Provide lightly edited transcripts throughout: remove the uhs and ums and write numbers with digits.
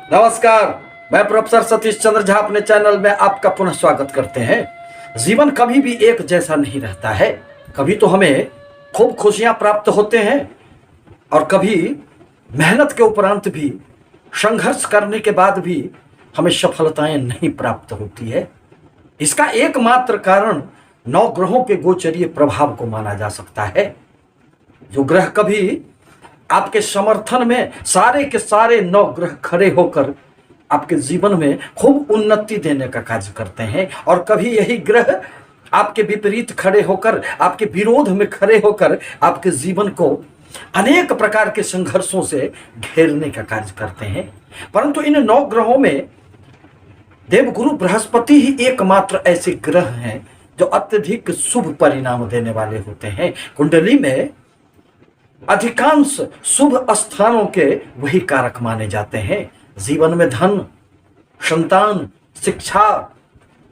नमस्कार। मैं प्रोफेसर सतीश चंद्र झा अपने चैनल में आपका पुनः स्वागत करते हैं। जीवन कभी भी एक जैसा नहीं रहता है। कभी तो हमें खूब खुशियां प्राप्त होते हैं और कभी मेहनत के उपरांत भी, संघर्ष करने के बाद भी हमें सफलताएं नहीं प्राप्त होती है। इसका एकमात्र कारण नौ ग्रहों के गोचरीय प्रभाव को माना जा सकता है। जो ग्रह कभी आपके समर्थन में सारे के सारे नौ ग्रह खड़े होकर आपके जीवन में खूब उन्नति देने का कार्य करते हैं, और कभी यही ग्रह आपके विपरीत खड़े होकर, आपके विरोध में खड़े होकर आपके जीवन को अनेक प्रकार के संघर्षों से घेरने का कार्य करते हैं। परंतु इन नौ ग्रहों में देवगुरु बृहस्पति ही एकमात्र ऐसे ग्रह हैं जो अत्यधिक शुभ परिणाम देने वाले होते हैं। कुंडली में अधिकांश शुभ स्थानों के वही कारक माने जाते हैं। जीवन में धन, संतान, शिक्षा,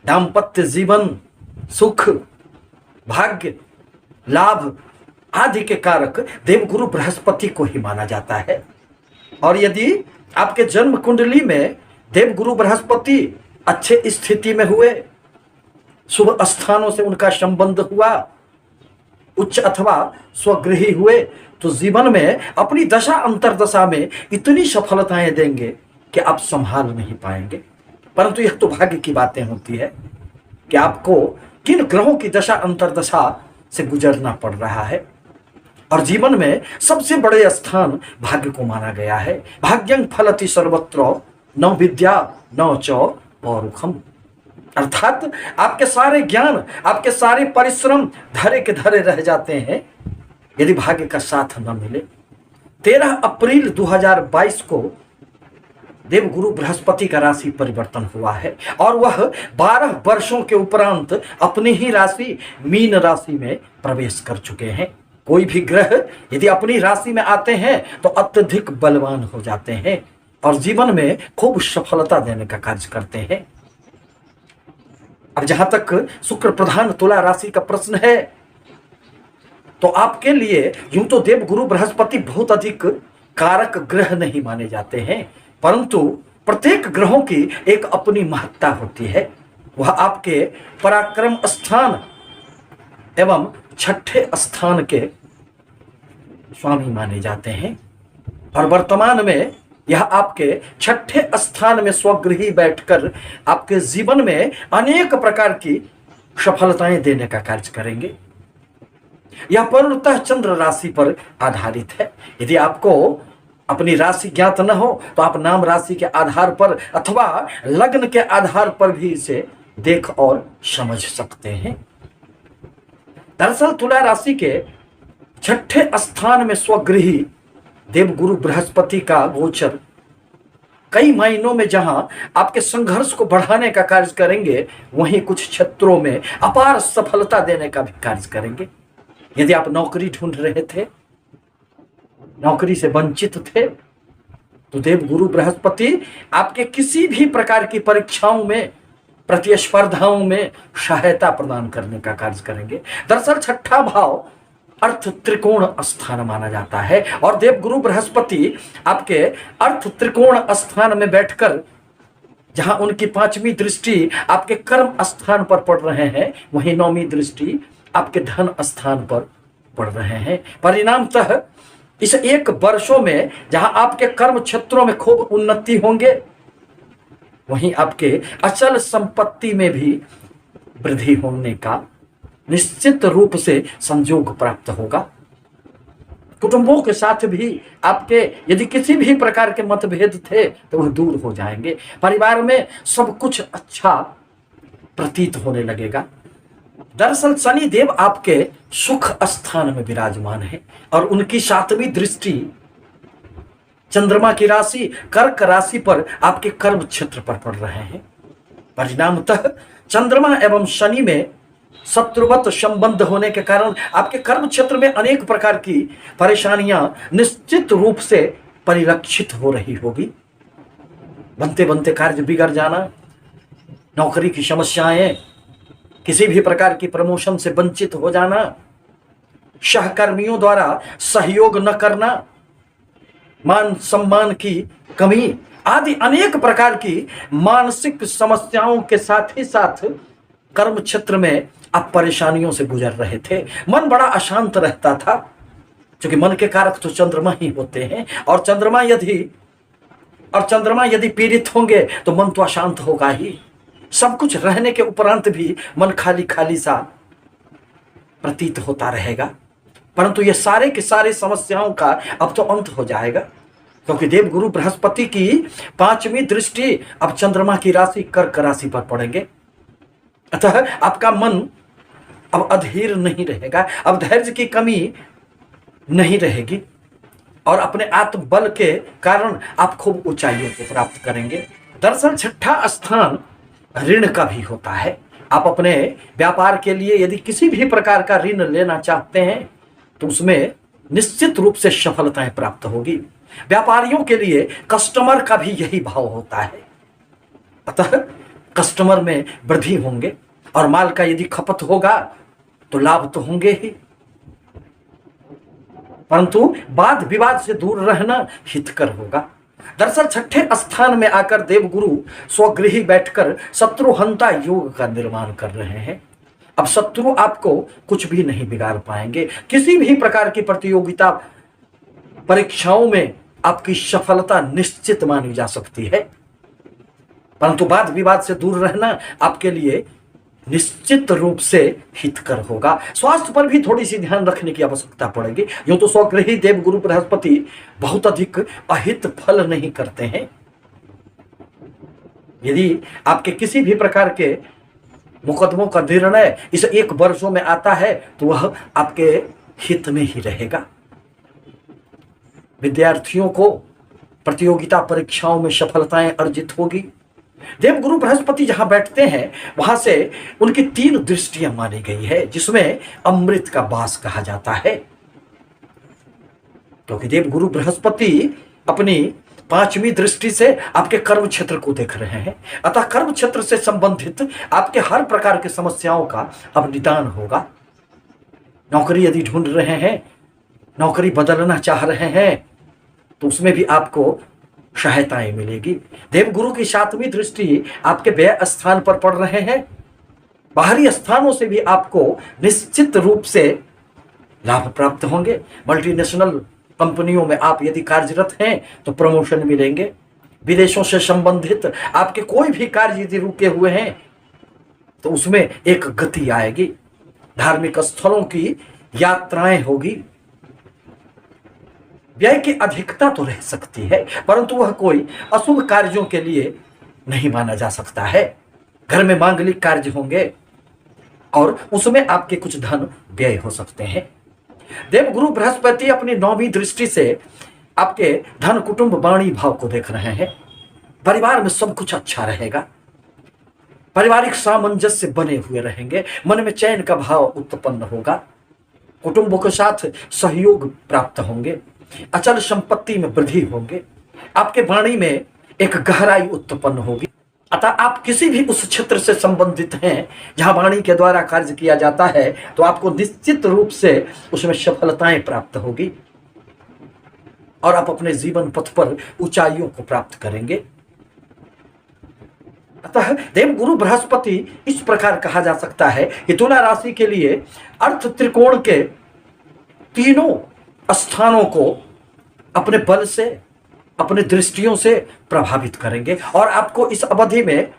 दाम्पत्य जीवन, सुख, भाग्य, लाभ आदि के कारक देवगुरु बृहस्पति को ही माना जाता है। और यदि आपके जन्म कुंडली में देवगुरु बृहस्पति अच्छे स्थिति में हुए, शुभ स्थानों से उनका संबंध हुआ, उच्च अथवा स्वगृही हुए, तो जीवन में अपनी दशा अंतरदशा में इतनी सफलताएं देंगे कि आप संभाल नहीं पाएंगे। परंतु यह तो भाग्य की बातें होती है कि आपको किन ग्रहों की दशा अंतरदशा से गुजरना पड़ रहा है। और जीवन में सबसे बड़े स्थान भाग्य को माना गया है। भाग्यं फलति सर्वत्र न विद्या न च पौरुखम। अर्थात आपके सारे ज्ञान, आपके सारे परिश्रम धरे के धरे रह जाते हैं यदि भाग्य का साथ न मिले। 13 अप्रैल 2022 को देवगुरु बृहस्पति का राशि परिवर्तन हुआ है और वह 12 वर्षों के उपरांत अपनी ही राशि मीन राशि में प्रवेश कर चुके हैं। कोई भी ग्रह यदि अपनी राशि में आते हैं तो अत्यधिक बलवान हो जाते हैं और जीवन में खूब सफलता देने का कार्य करते हैं। अब जहां तक शुक्र प्रधान तुला राशि का प्रश्न है, तो आपके लिए यूं तो देवगुरु बृहस्पति बहुत अधिक कारक ग्रह नहीं माने जाते हैं, परंतु प्रत्येक ग्रहों की एक अपनी महत्ता होती है। वह आपके पराक्रम स्थान एवं छठे स्थान के स्वामी माने जाते हैं और वर्तमान में यह आपके छठे स्थान में स्वगृही बैठकर आपके जीवन में अनेक प्रकार की सफलताएं देने का कार्य करेंगे। यह पूर्णतः चंद्र राशि पर आधारित है। यदि आपको अपनी राशि ज्ञात न हो तो आप नाम राशि के आधार पर अथवा लग्न के आधार पर भी इसे देख और समझ सकते हैं। दरअसल तुला राशि के छठे स्थान में स्वगृही देवगुरु बृहस्पति का गोचर कई महीनों में जहां आपके संघर्ष को बढ़ाने का कार्य करेंगे, वहीं कुछ क्षेत्रों में अपार सफलता देने का भी कार्य करेंगे। यदि आप नौकरी ढूंढ रहे थे, नौकरी से वंचित थे, तो देवगुरु बृहस्पति आपके किसी भी प्रकार की परीक्षाओं में, प्रतिस्पर्धाओं में सहायता प्रदान करने का कार्य करेंगे। दरअसल छठा भाव अर्थ त्रिकोण स्थान माना जाता है और देवगुरु बृहस्पति आपके अर्थ त्रिकोण स्थान में बैठकर जहां उनकी 5वीं दृष्टि आपके कर्म स्थान पर पड़ रहे हैं, वहीं 9वीं दृष्टि आपके धन स्थान पर पड़ रहे हैं। परिणामतः इस एक वर्षों में जहां आपके कर्म क्षेत्रों में खूब उन्नति होंगे, वहीं आपके अचल संपत्ति में भी वृद्धि होने का निश्चित रूप से संयोग प्राप्त होगा। कुटुंबों के साथ भी आपके यदि किसी भी प्रकार के मतभेद थे तो वह दूर हो जाएंगे। परिवार में सब कुछ अच्छा प्रतीत होने लगेगा। दरअसल शनि देव आपके सुख स्थान में विराजमान है और उनकी 7वीं दृष्टि चंद्रमा की राशि कर्क राशि पर आपके कर्म क्षेत्र पर पड़ रहे हैं। परिणामतः चंद्रमा एवं शनि में शत्रुवत संबंध होने के कारण आपके कर्म क्षेत्र में अनेक प्रकार की परेशानियां निश्चित रूप से परिलक्षित हो रही होगी। बनते बनते कार्य बिगड़ जाना, नौकरी की समस्याएं, किसी भी प्रकार की प्रमोशन से वंचित हो जाना, सहकर्मियों द्वारा सहयोग न करना, मान सम्मान की कमी आदि अनेक प्रकार की मानसिक समस्याओं के साथ ही साथ कर्म क्षेत्र में आप परेशानियों से गुजर रहे थे। मन बड़ा अशांत रहता था, क्योंकि मन के कारक तो चंद्रमा ही होते हैं, और चंद्रमा यदि पीड़ित होंगे तो मन तो अशांत होगा ही। सब कुछ रहने के उपरांत भी मन खाली खाली सा प्रतीत होता रहेगा। परंतु ये सारे के सारे समस्याओं का अब तो अंत हो जाएगा, क्योंकि देवगुरु बृहस्पति की 5वीं दृष्टि अब चंद्रमा की राशि कर्क राशि पर पड़ेंगे। अतः आपका मन अब अधीर नहीं रहेगा, अब धैर्य की कमी नहीं रहेगी, और अपने आत्मबल के कारण आप खूब ऊंचाइयों को प्राप्त करेंगे। दरअसल 6ठा स्थान ऋण का भी होता है। आप अपने व्यापार के लिए यदि किसी भी प्रकार का ऋण लेना चाहते हैं तो उसमें निश्चित रूप से सफलताएं प्राप्त होगी। व्यापारियों के लिए कस्टमर का भी यही भाव होता है, अतः कस्टमर में वृद्धि होंगे, और माल का यदि खपत होगा तो लाभ तो होंगे ही, परंतु वाद विवाद से दूर रहना हितकर होगा। दरअसल 6ठे स्थान में आकर देवगुरु स्वगृही बैठकर शत्रुहंता योग का निर्माण कर रहे हैं। अब शत्रु आपको कुछ भी नहीं बिगाड़ पाएंगे। किसी भी प्रकार की प्रतियोगिता परीक्षाओं में आपकी सफलता निश्चित मानी जा सकती है, परंतु वाद विवाद से दूर रहना आपके लिए निश्चित रूप से हितकर होगा। स्वास्थ्य पर भी थोड़ी सी ध्यान रखने की आवश्यकता पड़ेगी। यूं तो स्वगृही देवगुरु बृहस्पति बहुत अधिक अहित फल नहीं करते हैं। यदि आपके किसी भी प्रकार के मुकदमों का निर्णय इस 1 वर्षों में आता है तो वह आपके हित में ही रहेगा। विद्यार्थियों को प्रतियोगिता परीक्षाओं में सफलताएं अर्जित होगी। देवगुरु बृहस्पति जहां बैठते हैं वहां से उनकी 3 दृष्टियां मानी गई है, जिसमें अमृत का वास कहा जाता है, क्योंकि देवगुरु बृहस्पति अपनी 5वीं दृष्टि से आपके कर्म क्षेत्र को देख रहे हैं। अतः कर्म क्षेत्र से संबंधित आपके हर प्रकार की समस्याओं का अब निदान होगा। नौकरी यदि ढूंढ रहे हैं, नौकरी बदलना चाह रहे हैं, तो उसमें भी आपको सहायताएं मिलेगी। देवगुरु की 7वीं दृष्टि आपके व्यय स्थान पर पड़ रहे हैं। बाहरी स्थानों से भी आपको निश्चित रूप से लाभ प्राप्त होंगे। मल्टीनेशनल कंपनियों में आप यदि कार्यरत हैं तो प्रमोशन मिलेंगे। विदेशों से संबंधित आपके कोई भी कार्य यदि रुके हुए हैं तो उसमें एक गति आएगी। धार्मिक स्थलों की यात्राएं होगी। व्यय की अधिकता तो रह सकती है, परंतु वह कोई अशुभ कार्यों के लिए नहीं माना जा सकता है। घर में मांगलिक कार्य होंगे और उसमें आपके कुछ धन व्यय हो सकते हैं। देवगुरु बृहस्पति अपनी 9वीं दृष्टि से आपके धन कुटुंब वाणी भाव को देख रहे हैं। परिवार में सब कुछ अच्छा रहेगा। पारिवारिक सामंजस्य बने हुए रहेंगे। मन में चैन का भाव उत्पन्न होगा। कुटुंबों के साथ सहयोग प्राप्त होंगे। अचल संपत्ति में वृद्धि होंगे। आपके वाणी में एक गहराई उत्पन्न होगी। अतः आप किसी भी उस क्षेत्र से संबंधित हैं जहां वाणी के द्वारा कार्य किया जाता है तो आपको निश्चित रूप से उसमें सफलताएं प्राप्त होगी और आप अपने जीवन पथ पर ऊंचाइयों को प्राप्त करेंगे। अतः देवगुरु बृहस्पति इस प्रकार कहा जा सकता है कि तुला राशि के लिए अर्थ त्रिकोण के तीनों स्थानों को अपने बल से, अपने दृष्टियों से प्रभावित करेंगे और आपको इस अवधि में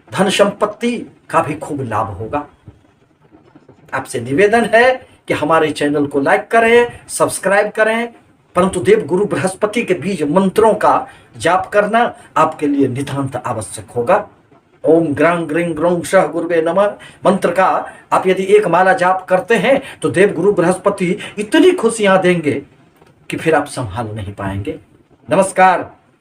धन संपत्ति का भी खूब लाभ होगा। आपसे निवेदन है कि हमारे चैनल को लाइक करें, सब्सक्राइब करें, परंतु देवगुरु बृहस्पति के बीज मंत्रों का जाप करना आपके लिए नितांत आवश्यक होगा। ओम ग्रां ग्रीं ग्रों शः गुरुवे नमः मंत्र का आप यदि एक माला जाप करते हैं तो देवगुरु बृहस्पति इतनी खुशियां देंगे कि फिर आप संभाल नहीं पाएंगे। नमस्कार।